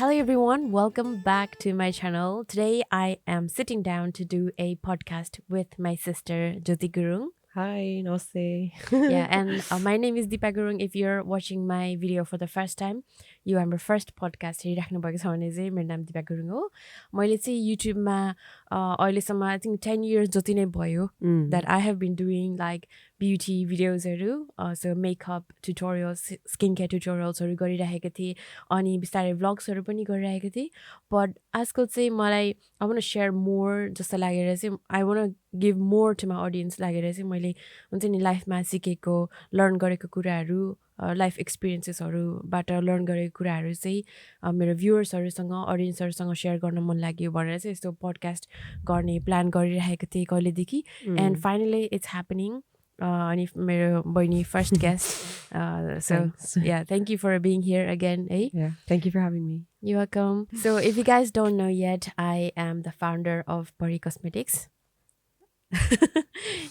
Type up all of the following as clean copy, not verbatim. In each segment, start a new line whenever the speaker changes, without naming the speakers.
Hello everyone, welcome back to my channel. Today I am sitting down to do a podcast with my sister Jyoti Gurung.
Hi, namaste.
Yeah, and my name is Deepa Gurung. If you're watching my video for the first time, you are my first podcast हेरिराख्नु भएको छ भने चाहिँ मेरो नाम दिपा गुरुङ हो. मैले चाहिँ युट्युबमा अहिलेसम्म I think 10 years जति नै भयो that I have been doing like beauty videosहरू, so makeup tutorials, skincare tutorialsहरू गरिरहेको थिएँ अनि बिस्तारै vlogsहरू पनि गरिरहेको थिएँ. But आजकल चाहिँ मलाई I want to share more जस्तो लागेर चाहिँ I want to give more to my audience लागेर चाहिँ मैले हुन्छ नि लाइफमा सिकेको लर्न गरेको कुराहरू लाइफ एक्सपिरियन्सेसहरूबाट लर्न गरेको कुराहरू चाहिँ मेरो भ्युअर्सहरूसँग अडियन्सहरूसँग सेयर गर्न मन लाग्यो भनेर चाहिँ यस्तो पडकास्ट गर्ने प्लान गरिरहेको थिएँ कहिलेदेखि एन्ड फाइनली इट्स ह्यापनिङ अनि मेरो बहिनी first guest so yeah, thank you for being here again.
Yeah, thank you for having me.
You're welcome. So if you guys don't know yet, I am the founder of Pari Cosmetics.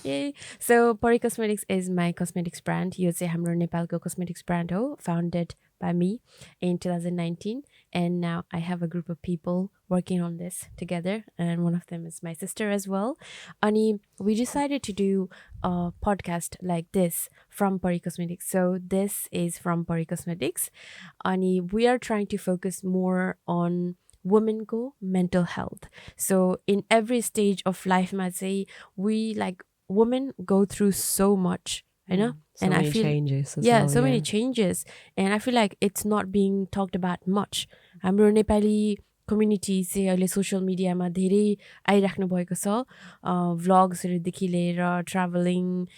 Yay. So Pari Cosmetics is my cosmetics brand. You would say hamro Nepalko cosmetics brand ho, founded by me in 2019, and now I have a group of people working on this together, and one of them is my sister as well. Ani we decided to do a podcast like this from Pari Cosmetics. So this is from Pari Cosmetics. Ani we are trying to focus more on women go mental health. So in every stage of life, I say we like women go through so much, you know,
So
and
many
I feel
changes as
yeah,
well,
so many changes, and I feel like it's not being talked about much. हाम्रो Nepali community चाहिँ अहिले social मिडियामा धेरै आइराख्नु भएको छ भ्लग्सहरूदेखि लिएर travelling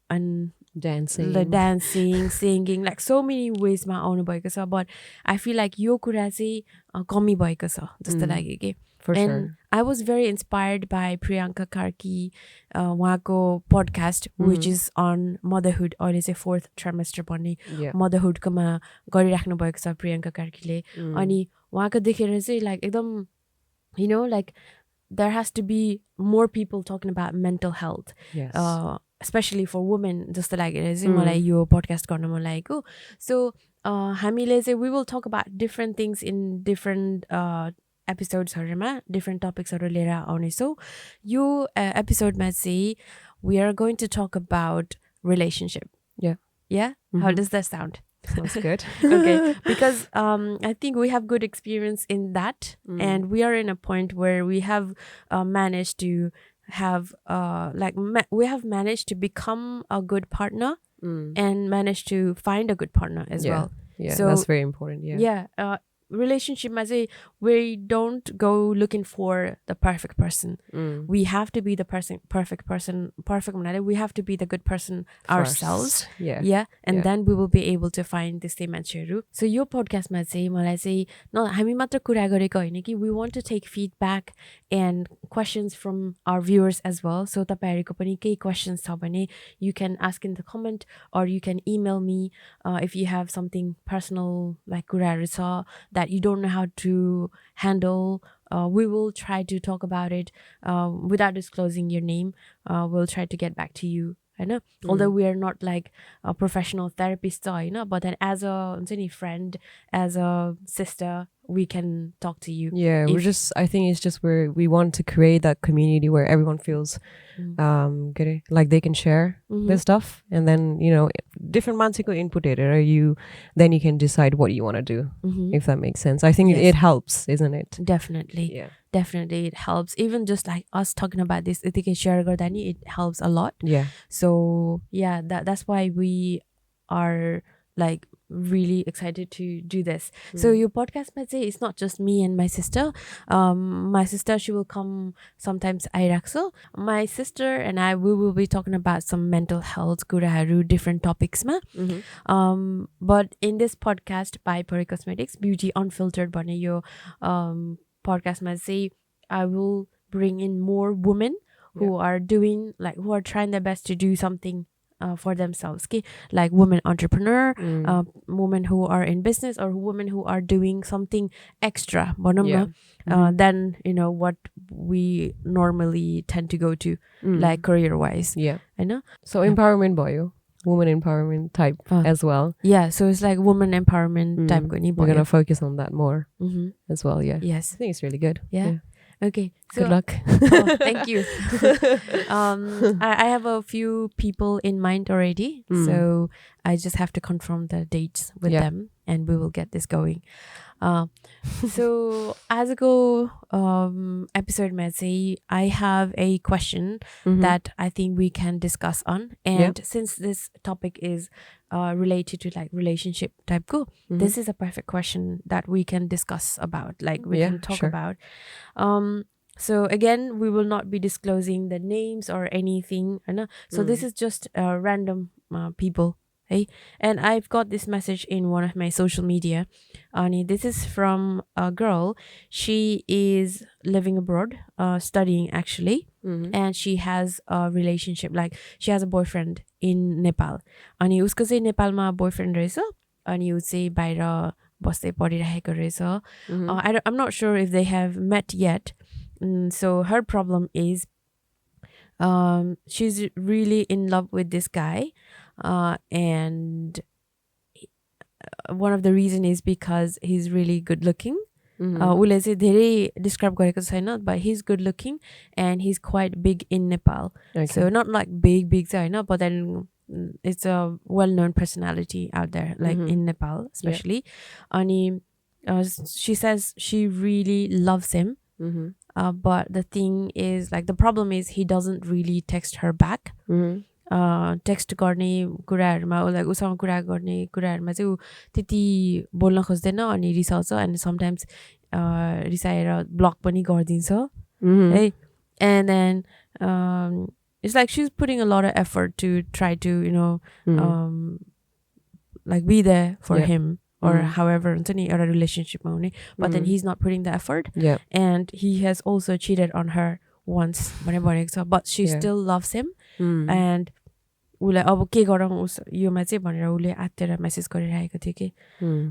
and dancing, singing, like so many ways ma आउनु भएको छ. But I feel like यो कुरा चाहिँ कमी भएको छ जस्तो लाग्यो के.
For
and
sure.
I was very inspired by Priyanka Karki उहाँको podcast which is on motherhood. अहिले चाहिँ 4th trimester भन्ने motherhood कोमा गरिराख्नु भएको छ प्रियङ्का कार्कीले. अनि उहाँको देखेर चाहिँ like एकदम you know like there has to be more people talking about mental health.
Yes.
Especially for women जस्तो लागेर चाहिँ मलाई यो podcast गर्न मन लागेको. So हामीले चाहिँ we will talk about different things in different episodesहरूमा different topicsहरू लिएर आउनेछौँ. यो episodeमा चाहिँ we are going to talk about relationship. Yeah? How does that sound?
Sounds good.
Okay, because I think we have good experience in that, and we are in a point where we have managed to have we have managed to become a good partner and managed to find a good partner as well.
Yeah,
so
that's very important. Yeah.
Relationship we don't go looking for the perfect person. We have to be the perfect person. We have to be the good person ourselves. And then we will be able to find the same answer. So your podcast ma चाहिँ मलाई चाहिँ न हामी मात्र कुरा गरेको हैन कि we want to take feedback and questions from our viewers as well. So तपाईहरुको पनि केही questions छ भने you can ask in the comment or you can email me if you have something personal like कुराहरु छ that you don't know how to handle. We will try to talk about it without disclosing your name. We'll try to get back to you. Although we are not like a professional therapist, but then as a friend, as a sister, we can talk to you.
Yeah, I think it's just where we want to create that community where everyone feels like they can share their stuff, and then different mansico input then you can decide what you want to do, if that makes sense. I think it helps, isn't it?
Definitely. Yeah. Definitely it helps. Even just like us talking about this, it helps a lot.
Yeah.
So yeah, that's why we are like really excited to do this. So your podcast might say it's not just me and my sister. My sister, she will come sometimes Airakso. My sister and I, we will be talking about some mental health kuraharu, different topics ma. But in this podcast by Pari Cosmetics, Beauty Unfiltered bane yo podcast ma say I will bring in more women who are doing who are trying their best to do something for themselves, like women entrepreneur, women who are in business, or women who are doing something extra than what we normally tend to go to like career wise.
I know. So empowerment boyo woman empowerment type as well.
Yeah, so it's like woman empowerment type.
We're gonna focus on that more as well. Yeah.
Yes.
I think it's really good.
Yeah. Okay. So,
good luck.
Thank you. I have a few people in mind already, so I just have to confirm the dates with them, and we will get this going. So आजको episode में चाहिँ I have a question that I think we can discuss on, and since this topic is related to like relationship type go, this is a perfect question that we can discuss about, like we can talk about. So again, we will not be disclosing the names or anything, so this is just random people. Hey, and I've got this message in one of my social media. This is from a girl. She is living abroad, studying actually, and she has a relationship, like she has a boyfriend in Nepal. Ani usko चाहिँ नेपालमा boyfriend रहेछ, अनि उ चाहिँ बाहिर बस्दै पढिरहेको रहेछ. I'm not sure if they have met yet. So her problem is she's really in love with this guy. And one of the reason is because he's really good looking. Ule चाहिँ धेरै describe गरेको छैन, but he's good looking and he's quite big in Nepal. So not like big चाहिँ हैन, but then it's a well-known personality out there, like in Nepal especially. Ani she says she really loves him, but the thing is, like, the problem is he doesn't really text her back. Text गर्ने कुराहरूमा like उसँग कुरा गर्ने कुराहरूमा चाहिँ ऊ त्यति बोल्न खोज्दैन, अनि रिसाउँछ, अनि समटाइम्स रिसाएर ब्लक पनि गरिदिन्छ है. And then it's like she's putting a lot of effort to try to, you know, like be there for him or however हुन्छ नि एउटा रिलेसनसिपमा हुने, but then he's not putting the effort, and he has also cheated on her once भनेको छ, but she still loves him. And उसलाई अब के गरौँ योमा चाहिँ भनेर उसले आत्तेर मेसेज गरिरहेको थियो कि.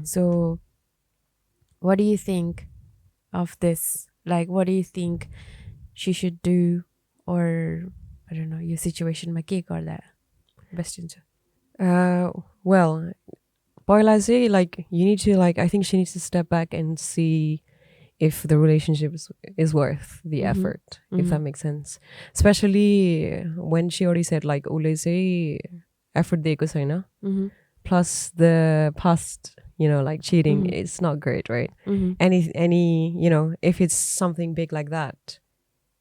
So what do you think of this? Like, what do you think she should do, or I don't know, your situation ma ke garda best हुन्छ?
Well, पहिला चाहिँ like you need to, like, I think she needs to step back and see if the relationship is worth the effort, if that makes sense. Especially when she already said like ule चाहिँ effort दिएको छैन, plus the past, you know, like cheating, it's not great, right? Any you know, if it's something big like that,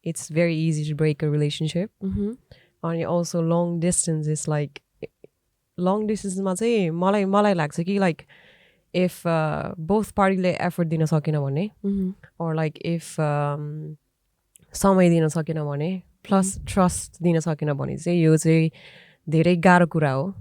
it's very easy to break a relationship. And also long distance is like, long distance मा चाहिँ मलाई लाग्छ कि like if both partyले effort दिन सकेन भने, or like if समय दिन सकेन भने, plus trust दिन सकेन भने चाहिँ यो चाहिँ धेरै गाह्रो कुरा हो.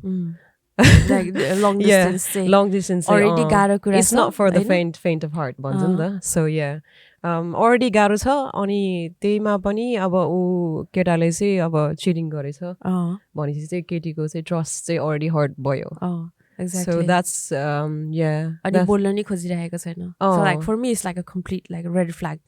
Like long distance
long distance
already गाह्रो कुरा छ.
It's not for the faint of heart भन्छ नि त. So yeah, already गाह्रो छ, अनि त्यहीमा पनि अब ऊ केटाले चाहिँ अब चिटिङ गरेछ भनेपछि चाहिँ केटीको चाहिँ ट्रस्ट चाहिँ already hurt भयो.
Exactly.
So that's
अनि बोल्न नि खोजिरहेको छैन. So like for me it's like a complete like red flag.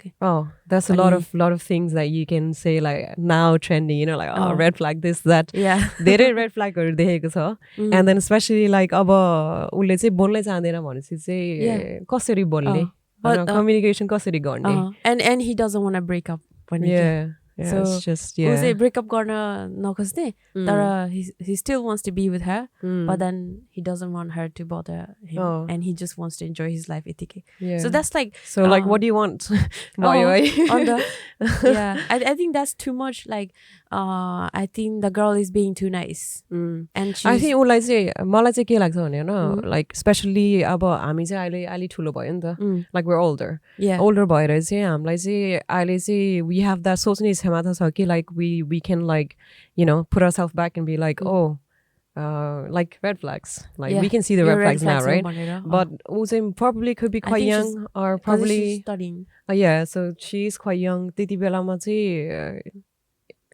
That's a lot of things that you can say like now trending, you know, like red flag this that. धेरै red flagहरु देखेको छ. And then especially like अब उले चाहिँ बोल्नै चाहदैन भनेपछि चाहिँ कसरी बोल्ने, communication कसरी गर्ने.
And he doesn't want to break up when
so it's just
उसले break up गर्न नखोज्ने, तर he still wants to be with her, but then he doesn't want her to bother him, and he just wants to enjoy his life यतिकै. So that's like,
so like what do you want?
I think that's too much. Like I think the girl is being too nice, and
I think उसलाई चाहिँ मलाई चाहिँ के लाग्छ भने हैन, like especially अब हामी चाहिँ अहिले ठुलो भयो नि त, like we're older भएर चाहिँ हामीलाई चाहिँ अहिले चाहिँ we have that सोच्ने क्षमता छ कि like we can like, you know, put ourselves back and be like like red flags, like we can see the red flags now, right? But also probably could be quite young, or probably
she's studying.
So she's quite young. त्यति बेलामा चाहिँ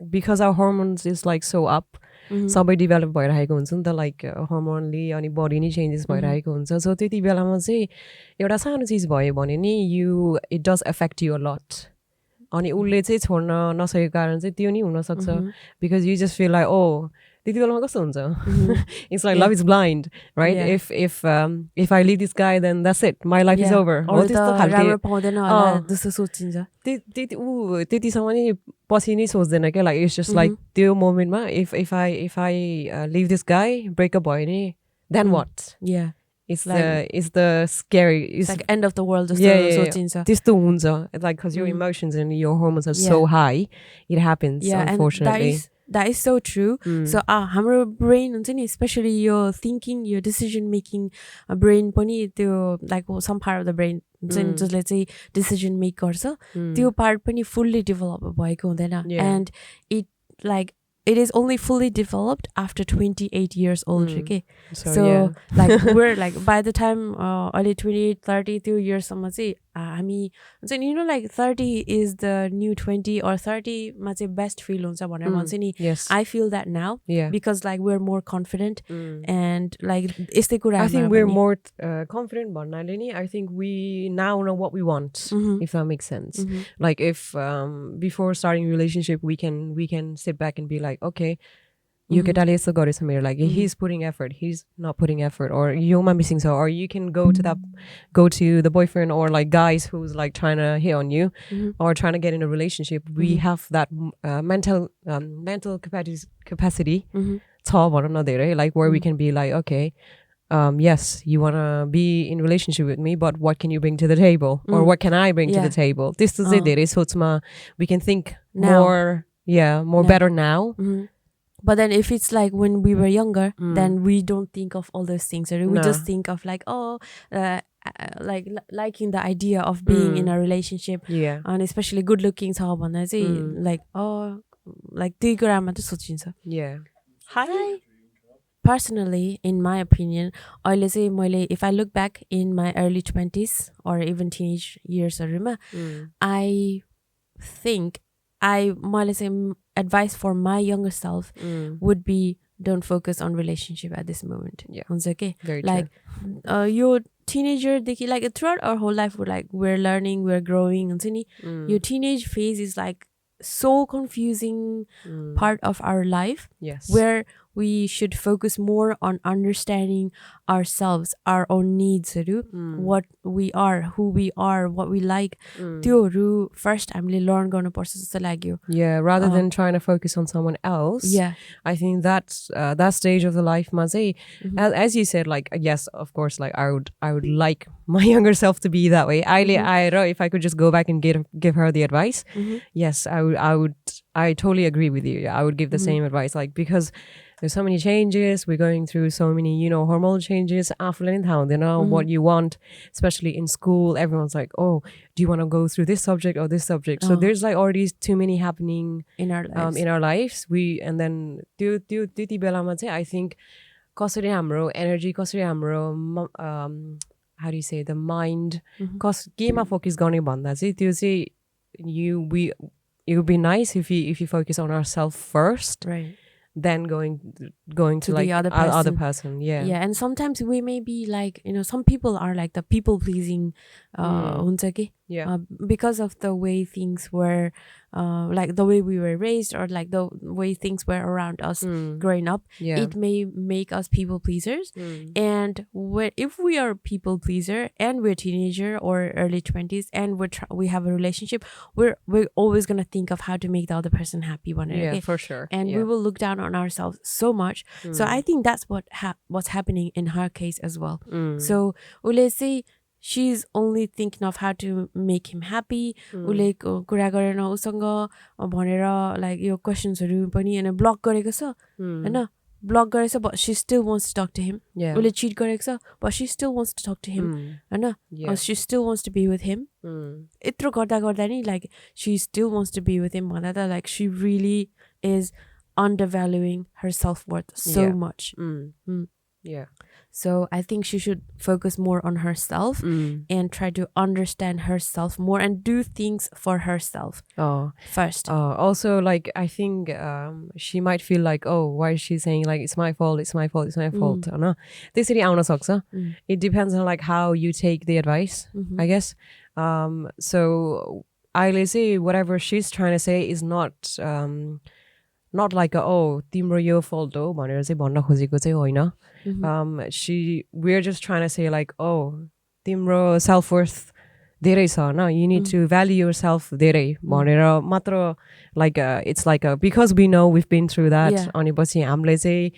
because our hormones is like so up, सबै develop भइरहेको हुन्छ नि त, like hormonally अनि body नि changes भइरहेको हुन्छ. So त्यति बेलामा चाहिँ एउटा सानो चीज भयो भने नि it does affect you a lot. अनि उसले चाहिँ छोड्न नसकेको कारण चाहिँ त्यो नि हुन सक्छ, because you just feel like त्यति बेलामा कस्तो हुन्छ it's like love is blind, right? If I leave this guy then that's it, my life is over.
हो त्यस्तो खालको पाउँदैन होला जस्तो सोचिन्छ
त्यतिसम्म नि पछि नै सोच्दैन क्या like it's just like त्यो मोमेन्टमा if I leave this guy break up भयो नि then what? It's the scary,
it's like end of the world जस्तो सोचिन्छ
त्यस्तो हुन्छ like because your emotions and your hormones are so high it happens unfortunately.
That is so true. So हाम्रो brain हुन्छ नि especially your thinking, your decision making brain पनि त्यो like some part of the brain हुन्छ नि जसले चाहिँ decision make गर्छ त्यो part पनि fully develop भएको हुँदैन and it is only fully developed after 28 years old okay so like we're like by the time early 28 30 2 years सम्म चाहिँ हामी हुन्छ नि you know like 30 is the new 20 or 30 मा चाहिँ best feel हुन्छ भनेर भन्छ नि I feel that now because like we're more confident and like यस्तै कुरा
I think we're more confident भन्नाले नि I think we now know what we want if that makes sense like if before starting a relationship we can sit back and be like okay you केटाले यस्तो गरेछ मेरो लागि he's putting effort, he's not putting effort, or you're missing so, or you can go to the boyfriend or like guys who's like trying to hit on you or trying to get in a relationship. We have that mental capacity छ भनौँ न धेरै like where we can be like okay yes you want to be in relationship with me but what can you bring to the table or what can I bring to the table. त्यस्तो चाहिँ धेरै सोचमा we can think more better now.
But then if it's like when we were younger then we don't think of all those things we just think of like like liking the idea of being in a relationship and especially good looking छ भन्दा चाहिँ like like त्यही कुरा मात्र सोचिन्छ
Hi.
Personally in my opinion अहिले चाहिँ मैले if I look back in my early 20s or even teenage years हरूमा I think मैले चाहिँ advice for my younger self would be don't focus on relationship at this moment हुन्छ okay like your teenager like throughout our whole life we're learning, we're growing हुन्छ नि your teenage phase is like so confusing part of our life where we should focus more on understanding ourselves, our own needs what we are, who we are, what we like त्योहरू first हामीले learn गर्नुपर्छ जस्तो लाग्यो
rather than trying to focus on someone else. I think that's that stage of the life मा चाहिँ as you said like yes of course like I would like my younger self to be that way. If I could just go back and give her the advice yes I totally agree with you. I would give the same advice like because there's so many changes, we're going through so many hormonal changes आफूलाई नि थाहा हुँदैन what you want, especially in school everyone's like oh do you want to go through this subject or this subject so there's like already too many happening in our lives and then त्यति बेलामा चाहिँ I think कसरी हाम्रो energy कसरी हाम्रो how do you say the mind केमा focus गर्ने भन्दा चाहिँ त्यो चाहिँ it would be nice if you focus on ourselves first then going to like
the other person. And sometimes we may be like some people are like the people pleasing हुन्छ कि because of the way things were like the way we were raised or like the way things were around us growing up it may make us people pleasers and if we are people pleaser and we're teenager or early 20s and we have a relationship we're always going to think of how to make the other person happy
for sure
and we will look down on ourselves so much so I think that's what's happening in her case as well so let's say she's only thinking of how to make him happy उले कुरा गरेन उसँग भनेर like यो questionsहरु पनि हैन block गरेको छ हैन block गरेछ but she still wants to talk to him उले cheat गरेको छ but she still wants to talk to him Hahn she still wants to be with him यत्रो गर्दा नि like she still wants to be with him भन्दा त like she really is undervaluing her self-worth so much so I think she should focus more on herself and try to understand herself more and do things for herself first
also like I think she might feel like oh why is she saying like it's my fault no त्यसरी आउन सक्छ it depends on like how you take the advice I guess so I say whatever she's trying to say is not not like oh तिम्रो यो fault हो भनेर चाहिँ भन्न खोजेको चाहिँ होइन. We're just trying to say like oh तिम्रो self worth धेरै छ हैन, you need to value yourself धेरै भनेर मात्र like it's like because we know we've been through that अनि पछि हामीले चाहिँ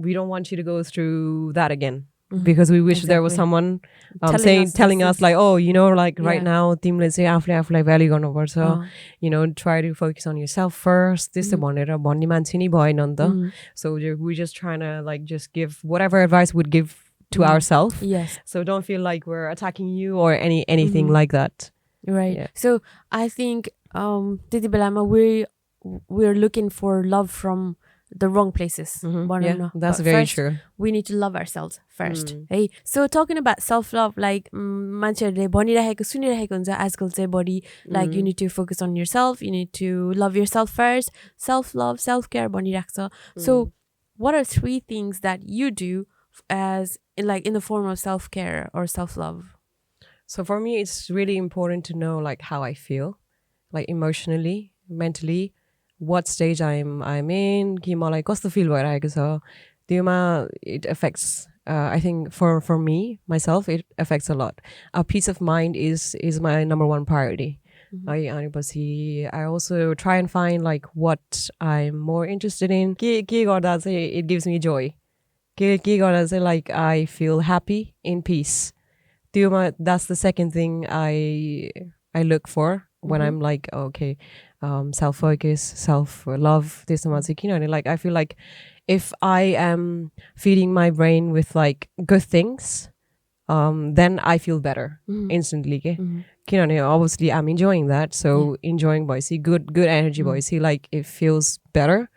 we don't want you to go through that again. Because we wish there was someone telling us like oh you know like right now तिमीले चाहिँ आफूलाई value गर्नुपर्छ, you know, try to focus on yourself first त्यस्तो भनेर भन्ने मान्छे नि भएन नि त. So we're just trying to like just give whatever advice we'd give to ourselves.
Yes.
So don't feel like we're attacking you or anything like that.
Right. Yeah. So I think त्यति बेलामा we're looking for love from the wrong places.
Yeah, that's very
first,
true.
We need to love ourselves first. Hey, so talking about self-love, like मान्छेहरुले भनिरहेको सुनिरहेको हुन्छ आजकल चाहिँ बडी like you need to focus on yourself, you need to love yourself first, self-love, self-care भनिरहेको छ. So what are 3 things that you do as in the form of self-care or self-love?
So for me it's really important to know like how I feel, like emotionally, mentally, what stage I'm in, कि मलाई कस्तो feel भइरहेको छ त्योमा it affects I think for me myself it affects a lot. A peace of mind is my number 1 priority. अनि पछि I also try and find like what I'm more interested in. के गर्दा चाहिँ it gives me joy. के गर्दा चाहिँ like I feel happy in peace. त्योमा that's the second thing I look for when I'm like okay self-focus, self-love त्यसमा चाहिँ किनभने like I feel like if I am feeding my brain with like good things then I feel better instantly के किनभने obviously I'm enjoying that, so enjoying भएपछि good energy भएपछि like it feels better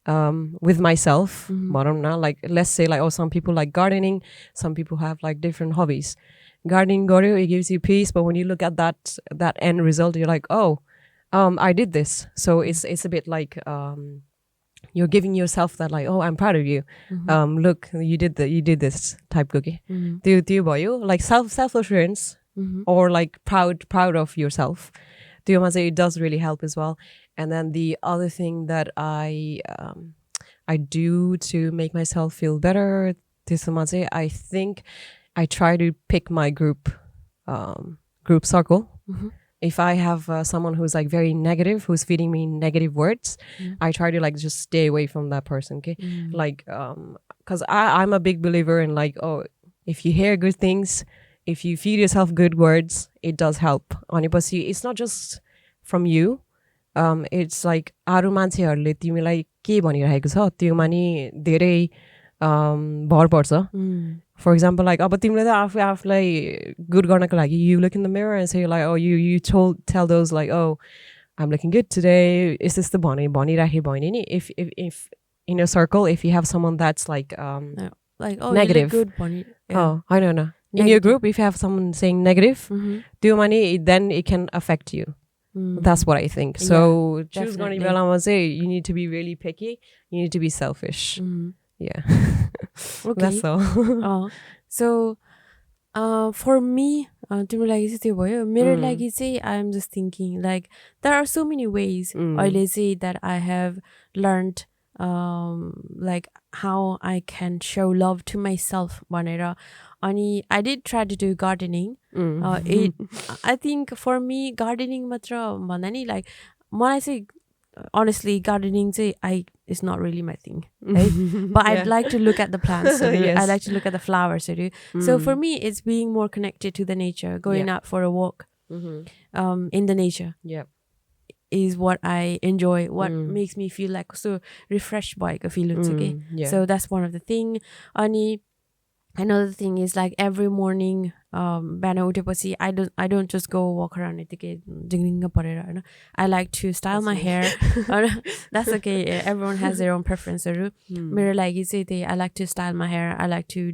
with myself भनौँ न. Like let's say like oh some people like gardening, some people have like different hobbies. Gardening गर्यो it gives you peace, but when you look at that end result you're like oh I did this, so it's a bit like you're giving yourself that like oh I'm proud of you. Look you did this type cookie. त्यो भयो like self assurance or like proud of yourself. त्योमा चाहिँ it does really help as well. And then the other thing that I do to make myself feel better त्यसमा चाहिँ I think I try to pick my group circle. If I have someone who's like very negative, who's feeding me negative words, I try to like just stay away from that person. Okay, like because I'm a big believer in like oh if you hear good things, if you feed yourself good words, it does help. Anipasi, it's not just from you. It's like aru मान्छेहरुले तिमीलाई के भनिरहेको छ त्योमा नि धेरै भर पर्छ. For example, like अब तिमीले त आफूलाई good गर्नको लागि you look in the mirror and say like oh you tell those like oh I'm looking good today, is this the भनिराखे भएन नि. If in a circle if you have someone that's like
like oh
negative,
you look good
oh I don't know, in your group if you have someone saying negative त्योमा नि then it can affect you. That's what I think. So choose गर्ने बेलामा चाहिँ you need to be really picky, you need to be selfish. Yeah. Okay. That's all.
So for me तिम्रो लागि चाहिँ त्यो भयो. मेरो लागि चाहिँ I am just thinking like there are so many ways अहिले चाहिँ that I have learned like how I can show love to myself भनेर. अनि I did try to do gardening. I think for me gardening मात्र भन्दा नि like मलाई चाहिँ honestly gardening is not really my thing, right? But I'd like to look at the plants. Yes. I like to look at the flowers. So for me it's being more connected to the nature, going out for a walk in the nature. Yeah, is what I enjoy, what makes me feel like so refreshed by a feeling. So that's one of the thing. Ani another thing is like every morning Bihan उठेपछि I don't just go walk around यतिकै जिङजिङ परेर हैन. I like to style my hair. That's okay, everyone has their own preference. मेरो लागि चाहिँ त्यही I like to style my hair, I like to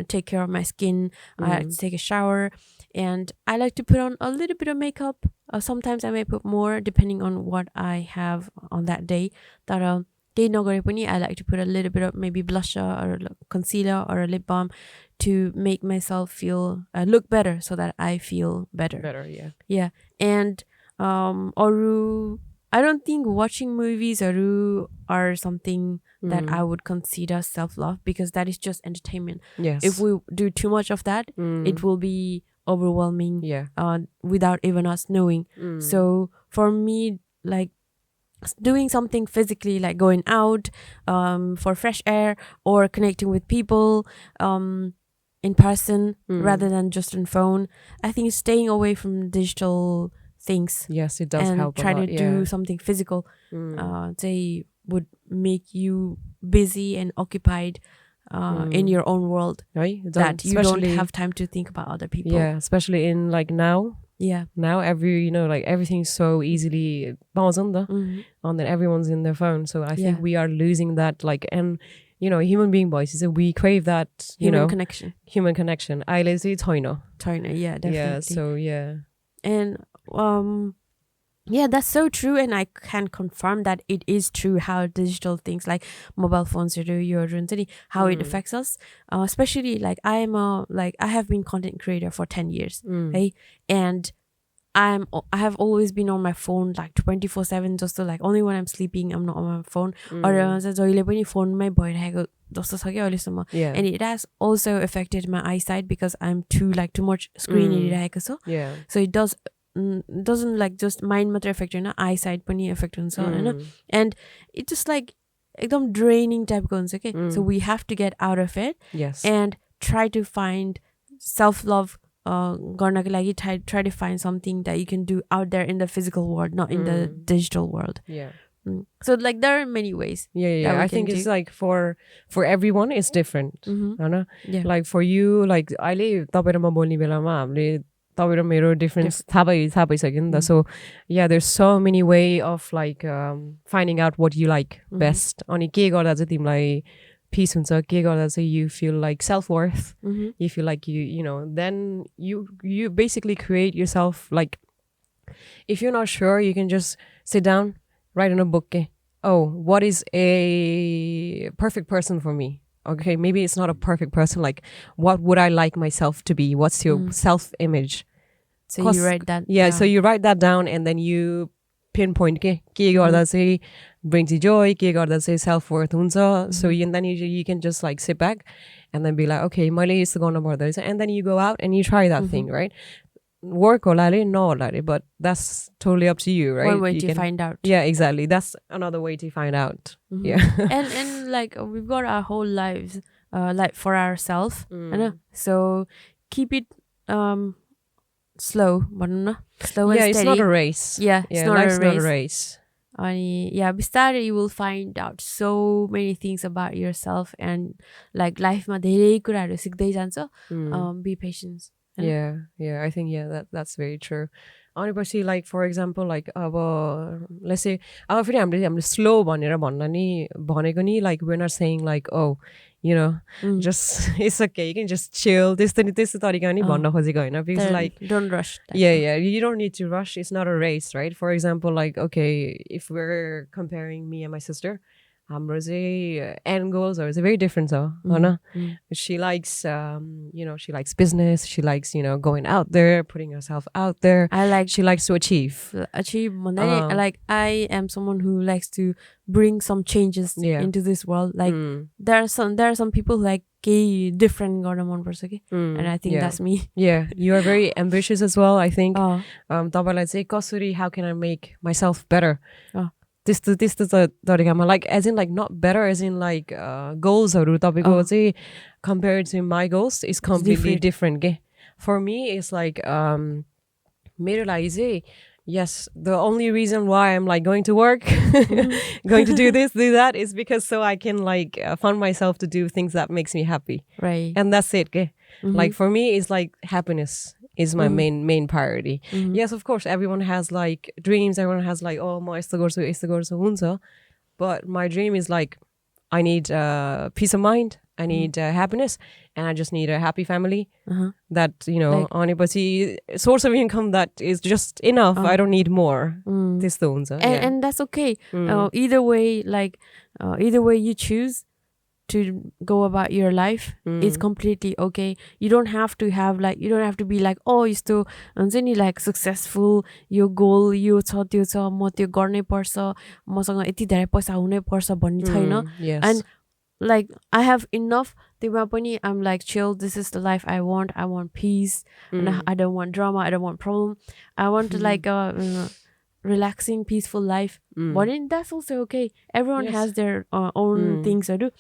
take care of my skin, I like to take a shower, and I like to put on a little bit of makeup. Sometimes I may put more depending on what I have on that day. तर त्यही नगरे पनि I like to put a little bit of maybe blusher or concealer or a lip balm to make myself feel look better, so that I feel better.
Yeah.
Yeah. And अरु I don't think watching movies are something that I would consider self-love, because that is just entertainment.
Yes.
If we do too much of that, it will be overwhelming without even us knowing. So for me, like doing something physically, like going out for fresh air or connecting with people in person rather than just on phone, I think staying away from digital things,
yes, it does
and
help
trying
a lot.
to do something physical, they would make you busy and occupied in your own world,
right?
that you don't have time to think about other people.
Yeah, especially in like now every like everything's so easily and then everyone's in their phone, so I think we are losing that, like, and human being voices, so we crave that
human connection.
अहिले चाहिँ छैन.
Yeah, definitely.
Yeah, so
and yeah, that's so true, and I can confirm that it is true how digital things like mobile phones how it affects us, especially like I have been content creator for 10 years, right? And I have always been on my phone like 24/7, just like only when I'm sleeping I'm not on my phone, or जहिले पनि फोनमै भइरहेको जस्तो छ के अहिलेसम्म. And it has also affected my eyesight because I'm too much screen हेरिरहेको छ. So it doesn't like just mind मात्र affect होइन, eyesight पनि affect हुन्छ होइन. And it just like एकदम draining type को हुन्छ के. So we have to get out of it.
Yes.
And try to find self-love, गर्नको लागि try to find something that you can do out there in the physical world, not in the digital world. So like there are many ways.
I think it's like for everyone it's different. Like for you, like अहिले तपाईँ र म बोल्ने बेलामा हामीले तपाईँ र मेरो difference थाहा भइसक्यो नि त. So yeah, there's so many way of like finding out what you like best. अनि के गर्दा चाहिँ तिमीलाई peace हुन्छ, के गर्दा चाहिँ you feel like self-worth, you feel like you know, then you basically create yourself. Like if you're not sure, you can just sit down, write in a book, what is a perfect person for me? Okay, maybe it's not a perfect person, like what would I like myself to be? What's your self-image?
So you write that
down. So you write that down and then you pinpoint के गर्दा चाहिँ brings you joy, के गर्दा चाहिँ self-worth हुन्छ. So then you can just like sit back and then be like, okay, मैले यस्तो गर्नु पर्दो रहेछ, and then you go out and you try that thing, right? Work होला रे नहोला रे, but that's totally up to you, right?
One way to find out.
Yeah, exactly. That's another way to find out. Yeah.
and like we've got our whole lives like for ourselves, so keep it slow, and steady.
It's not a race.
It's not
a race.
बिस्तारै you will find out so many things about yourself, and like life मा धेरै कुराहरू सिक्दै जान्छ. Be patient.
Yeah, I think that's very true. Honestly, like for example, like let's say अब फेरि हामीले slow भनेर भन्न नि भनेको नि, like we're not saying like, oh, you know, just it's okay, you can just chill, त्यस्तो तरिका नि भन्न खोजेको होइन, because like
don't rush.
You don't need to rush. It's not a race, right? For example, like okay, if we're comparing me and my sister, हाम्रो चाहिँ end goals are very different, she likes she likes business, she likes going out there, putting herself out there. She likes to achieve
like I am someone who likes to bring some changes into this world. Like there are some people like different गर्न मन पर्छ कि, and I think that's me.
You are very ambitious as well, I think. तपाईलाई चाहिँ कसरी, how can I make myself better? त्यस्तो तरिकामा, like as in like not better, as in like goalsहरू तपाईको चाहिँ compared to my goals is completely different के. For me it's like मेरो लागि चाहिँ yes, the only reason why I'm like going to work, going to do this, do that, is because so I can like fund myself to do things that makes me happy,
right?
And that's it okay? Like for me it's like happiness is my main priority. Yes, of course everyone has like dreams, everyone has like, oh ma यस्तो गर्छु हुन्छ, but my dream is like I need peace of mind, I need happiness, and I just need a happy family that भनेपछि source of income that is just enough. I don't need more. त्यस्तो हुन्छ.
And that's okay. Either way, like either way you choose, to go about your life is completely okay. You don't have to have like, you don't have to be like, oh यस्तो हुन्छ नि like successful, यो goal यो छ त्यो छ म त्यो गर्नै पर्छ, मसँग यति धेरै पैसा हुनै पर्छ भन्ने छैन.
Yes.
And like I have enough. त्यसमा पनि I'm like chill, this is the life I want peace, and I don't want drama, I don't want problem, I want like a relaxing peaceful life. But then that's also okay. Everyone has their own things to do.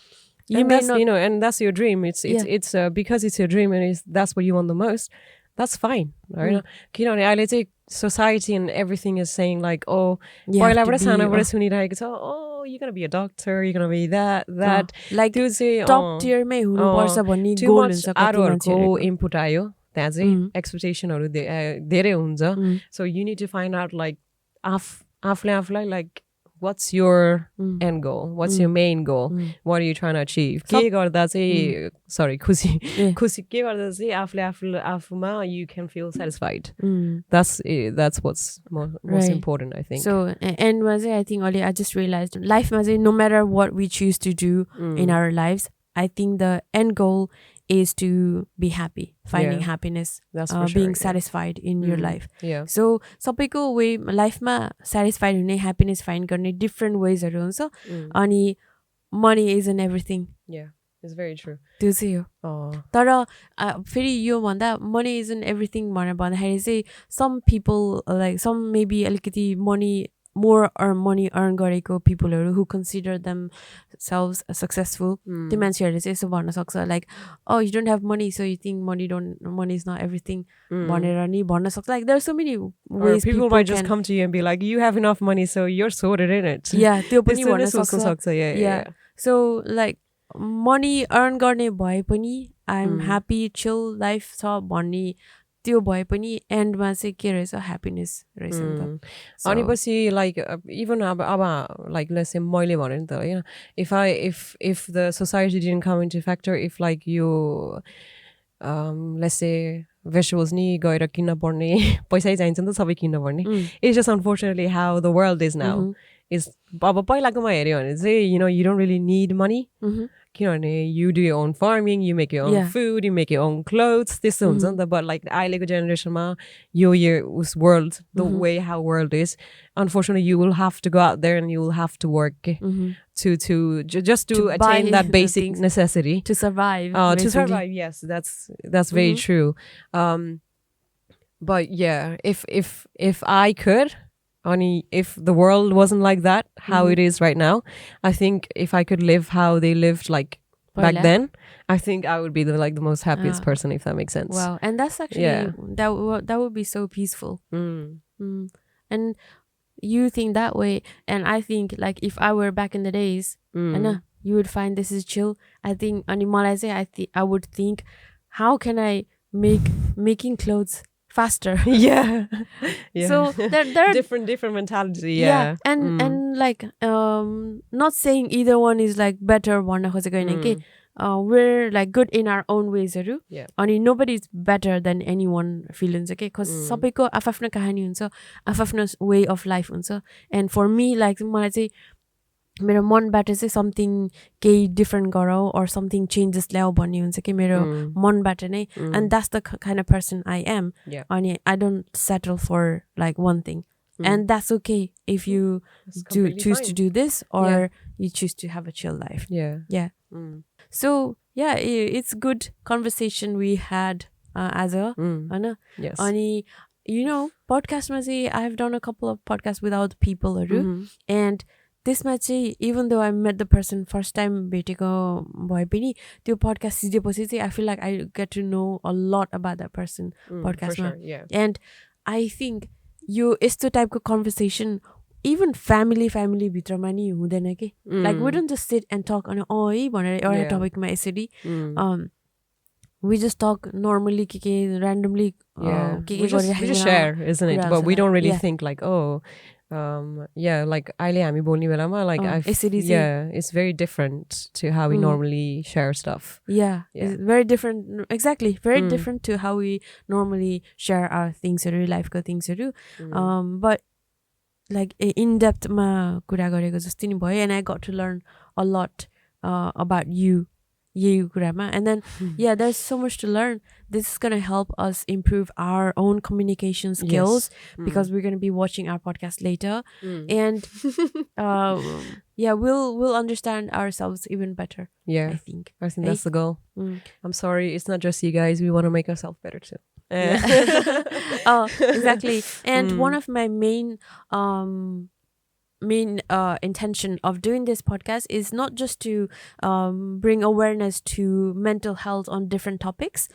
You
and
may
that's,
not,
you know, and that's your dream. It's because it's your dream and that's what you want the most. That's fine. Right? किनभने अहिले चाहिँ society and everything is saying like, oh, पहिलाबाट सानोबाट सुनिरहेको छ, oh, you're gonna be a doctor, you're gonna be that
like
त्यो चाहिँ
top tier मै हुनुपर्छ भन्ने
too
goal
much
हुन्छ कति
अरूहरूको
मान्छेहरुको.
input आयो त्यहाँ चाहिँ expectationहरु धेरै हुन्छ. So you need to find out like आफूलाई like what's your end goal, what's your main goal, what are you trying to achieve, के गर्दा चाहिँ sorry खुसी के गर्दा चाहिँ आफूले आफूमा you can feel satisfied. That's what's most important, I think.
So and मा चाहिँ I think I just realized life मा चाहिँ no matter what we choose to do in our lives, I think the end goal is to be happy, finding happiness,
that's for sure,
being satisfied in your life.
So
सबैको way life मा satisfied हुने, happiness find गर्ने different ways हरु हुन्छ. अनि money isn't everything.
Yeah, it's very true.
त्यो चाहिँ हो. तर फेरि यो भन्दा money isn't everything भनेर भन्दाखेरि चाहिँ some people like some maybe अलिकति more money earn गरेको people who consider themselves successful, त्यो मान्छेहरुले चाहिँ यसो भन्न सक्छ like, oh, you don't have money so you think money is not everything भनेर नि भन्न सक्छ. Like there's so many ways
people might just come to you and be like, you have enough money so you're sorted in it.
Yeah, त्यो पनि भन्न सक्छ.
Yeah.
So like money earn गर्ने भए पनि I'm happy chill life छ भन्ने त्यो भए पनि end मा चाहिँ के रहेछ, happiness रहेछ नि त.
अनि पछि like even अब like let's say मैले भने नि त हैन, if the society didn't come into factor, if like you let's say vegetables नि गएर किन्न पर्ने पैसै चाहिन्छ नि त सबै किन्न पर्ने, it's just unfortunately how the world is now. Is अब पहिलाकोमा हेर्यो भने चाहिँ, you know, you don't really need money. किनभने you do your own farming, you make your own food, you make your own clothes, त्यस्तो हुन्छ नि त. But like अहिलेको जेनेरेसनमा यो world, the way how world is, unfortunately you will have to go out there and you will have to work to just to attain that basic necessity
to survive.
To survive, yes, that's very true. But yeah, if I could, if the world wasn't like that, how it is right now, I think if I could live how they lived like back then, I think I would be the most happiest person, if that makes sense.
Wow, and that's actually that would be so peaceful. And you think that way, and I think like if I were back in the days, you would find this is chill. I think ani malai चाहिँ I would think, how can I making clothes faster?
Yeah.
So there are
different mentality. Yeah.
And like not saying either one is like better भन्न खोजेको हैन के. We're like good in our own ways हरु. अनि nobody is better than anyone feel हुन्छ के, cause सबैको आफ्नो कहानी हुन्छ, आफ्नो way of life हुन्छ. And for me like मलाई चाहिँ मेरो मनबाट चाहिँ something केही different गरौ or something changes ल्याऊ भन्ने हुन्छ कि मेरो मनबाट नै. And that's the kind of person I am. अनि I don't settle for like one thing. And that's okay if you choose to do this or you choose to have a chill life. Yeah. So yeah, it's good conversation we had as a
yes.
अनि you know podcast मा चाहिँ I have done a couple of podcasts without people and त्यसमा चाहिँ even though I met the person first time भेटेको भए पनि त्यो podcast सिजेपछि चाहिँ I feel like I get to know a lot about that person podcast मा. And I think यो यस्तो टाइपको conversation even family भित्रमा नि हुँदैन के. Like we don't just sit and talk on है भनेर एउटा टपिकमा यसरी we just talk normally के randomly
we just share, isn't it? But we don't really think like, oh like अहिले हामी बोल्ने बेलामा like it's very different to how we normally share stuff. It's very different, exactly, very different to how we normally share our things हरु, life को things हरु. But like in depth मा कुरा गरेको जस्तो नि भयो, and I got to learn a lot
about you grandma. And then yeah, there's so much to learn. This is gonna help us improve our own communication skills because we're gonna be watching our podcast later, and yeah, we'll understand ourselves even better. I think
that's the goal. I'm sorry, it's not just you guys, we want to make ourselves better too.
Yeah. Oh, exactly. And one of my main intention of doing this podcast is not just to bring awareness to mental health on different topics.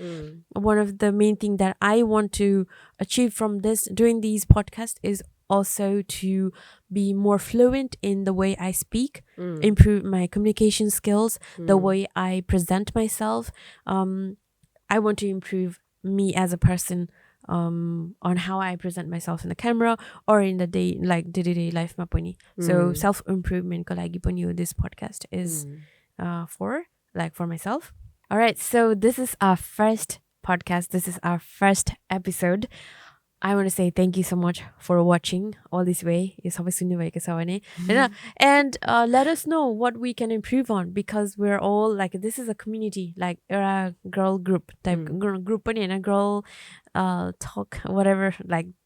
One of the main thing that I want to achieve from doing these podcasts is also to be more fluent in the way I speak, improve my communication skills, the way I present myself. I want to improve me as a person, on how I present myself in the camera or in the day-to-day life ma pani. So self improvement ko लागि pani this podcast is for myself. All right, so this is our first podcast. This is our first episode. I want to say thank you so much for watching all this way. And let us know what we can improve on, because we're all this is a community, a girl group type group and a girl talk, whatever,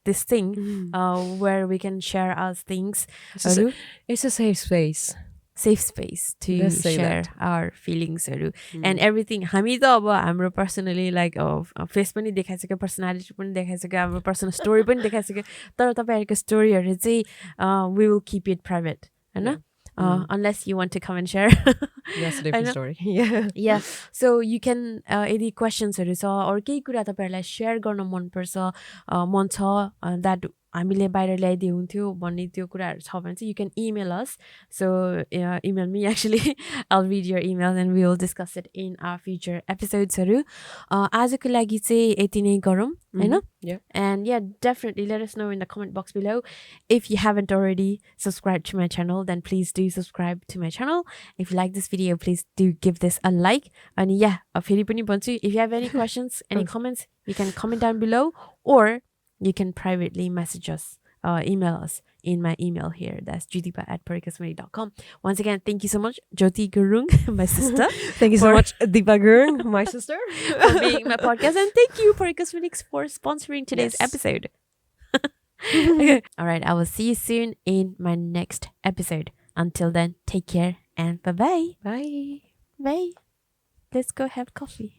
this thing where we can share our things.
It's a safe space
to share our feelings and everything. हामी त अब हाम्रो personally face पनि देखाइसक्यो, personality पनि देखाइसक्यो, हाम्रो personal story पनि देखाइसक्यो, तर तपाईहरुको स्टोरीहरु चाहिँ we will keep it private, Hahn? Unless you want to come and share.
That's a different story.
Yeah. So you can यदि क्वेशन्सहरु छ or केही कुरा तपाईहरुलाई शेयर गर्न मन पर्छ, मन छ that हामीले बाहिर ल्याइदिए हुन्थ्यो भन्ने त्यो कुराहरु छ भने चाहिँ you can email us. So email me actually. I'll read your email and we will discuss it in our future episodes हरु. आजको लागि चाहिँ यति नै गरौँ, हैन?
Yeah.
And yeah, definitely let us know in the comment box below. If you haven't already subscribed to my channel, then please do subscribe to my channel. If you like this video, please do give this a like. And yeah, फेरि पनि भन्छु, if you have any questions, any comments, you can comment down below, or you can privately message us, email us in my email here. That's GDiipa@perikasmari.com. Once again, thank you so much, Jyoti Gurung, my sister.
Thank you so much, Deepa Gurung, my sister,
for being my podcast. And thank you, Perikasmari, for sponsoring today's episode. Okay. All right, I will see you soon in my next episode. Until then, take care and bye-bye.
Bye.
Bye. Let's go have coffee.